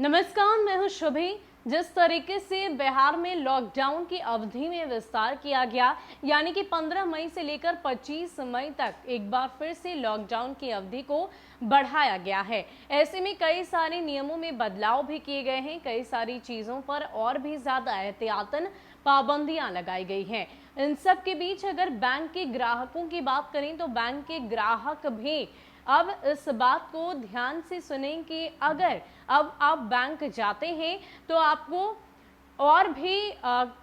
नमस्कार, मैं हूं शुभी। जिस तरीके से बिहार में लॉकडाउन की अवधि में विस्तार किया गया, यानी कि 15 मई से लेकर 25 मई तक एक बार फिर से लॉकडाउन की अवधि को बढ़ाया गया है। ऐसे में कई सारे नियमों में बदलाव भी किए गए हैं, कई सारी चीजों पर और भी ज्यादा एहतियातन पाबंदियां लगाई गई हैं। इन सब के बीच अगर बैंक के ग्राहकों की बात करें तो बैंक के ग्राहक भी अब इस बात को ध्यान से सुनें कि अगर अब आप बैंक जाते हैं तो आपको और भी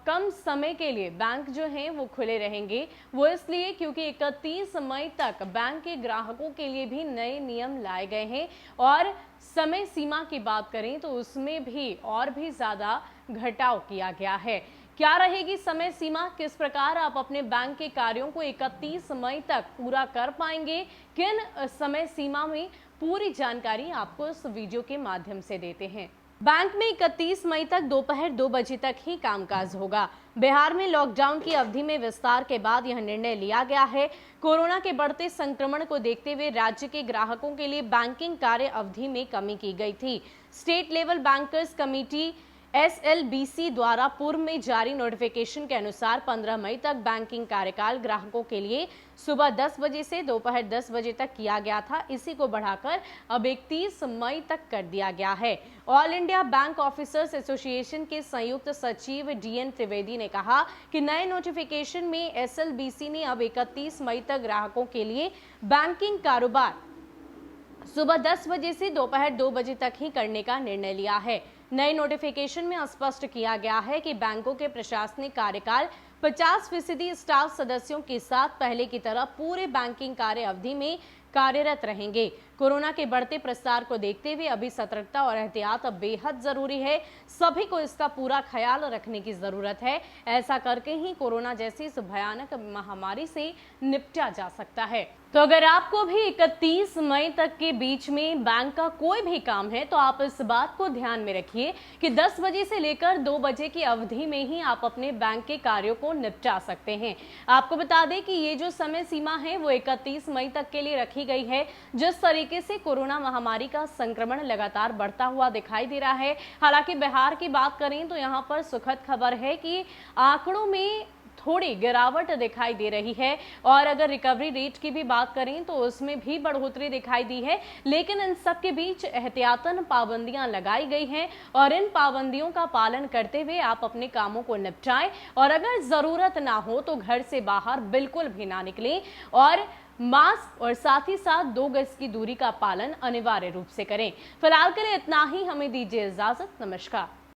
कम समय के लिए बैंक जो हैं वो खुले रहेंगे। वो इसलिए क्योंकि 31 मई तक बैंक के ग्राहकों के लिए भी नए नियम लाए गए हैं और समय सीमा की बात करें तो उसमें भी और भी ज़्यादा घटाव किया गया है। क्या रहेगी समय सीमा, किस प्रकार आप अपने बैंक के कार्यों को 31 मई तक पूरा कर पाएंगे, किन समय सीमा में, पूरी जानकारी आपको इस वीडियो के माध्यम से देते हैं। बैंक में 31 मई तक दोपहर 2 बजे तक ही कामकाज होगा। बिहार में लॉकडाउन की अवधि में विस्तार के बाद यह निर्णय लिया गया है। कोरोना के बढ़ते संक्रमण को देखते हुए राज्य के ग्राहकों के लिए बैंकिंग कार्य अवधि में कमी की गई थी। State level bankers committee SLBC द्वारा पूर्व में जारी नोटिफिकेशन के अनुसार 15 मई तक बैंकिंग कार्यकाल ग्राहकों के लिए सुबह 10 बजे से दोपहर 10 बजे तक किया गया था। इसी को बढ़ाकर अब 31 मई तक कर दिया गया है। All India bank officers association के संयुक्त सचिव DN त्रिवेदी ने कहा कि नए नोटिफिकेशन में SLBC ने अब 31 मई तक ग्राहकों के लिए बैंकिंग कारोबार सुबह 10 बजे से दोपहर 2 बजे तक ही करने का निर्णय लिया है। नए नोटिफिकेशन में स्पष्ट किया गया है कि बैंकों के प्रशासनिक कार्यकाल 50% स्टाफ सदस्यों के साथ पहले की तरह पूरे बैंकिंग कार्य अवधि में कार्यरत रहेंगे। कोरोना के बढ़ते प्रसार को देखते हुए अभी सतर्कता और एहतियात बेहद जरूरी है। सभी को इसका पूरा ख्याल रखने की जरूरत है। ऐसा करके ही कोरोना जैसी इस भयानक महामारी से निपटा जा सकता है। तो अगर आपको भी 31 मई तक के बीच में बैंक का कोई भी काम है तो आप इस बात को ध्यान में रखिए कि 10 बजे से लेकर 2 बजे की अवधि में ही आप अपने बैंक के कार्यों को निपटा सकते हैं। आपको बता दें कि ये जो समय सीमा है वो 31 मई तक के लिए रखी गई है। जिस तरीके से कोरोना महामारी का संक्रमण लगातार बढ़ता हुआ दिखाई दे रहा है, हालांकि बिहार की बात करें तो यहाँ पर सुखद खबर है कि आंकड़ों में थोड़ी गिरावट दिखाई दे रही है और अगर रिकवरी रेट की भी बात करें तो उसमें भी बढ़ोतरी दिखाई दी है। लेकिन इन सब के बीच एहतियातन पाबंदियां लगाई गई हैं और इन पाबंदियों का पालन करते हुए आप अपने कामों को निपटाएं और अगर जरूरत ना हो तो घर से बाहर बिल्कुल भी ना निकलें और मास्क और साथ ही साथ 2 गज की दूरी का पालन अनिवार्य रूप से करें। फिलहाल के लिए इतना ही, हमें दीजिए इजाजत। नमस्कार।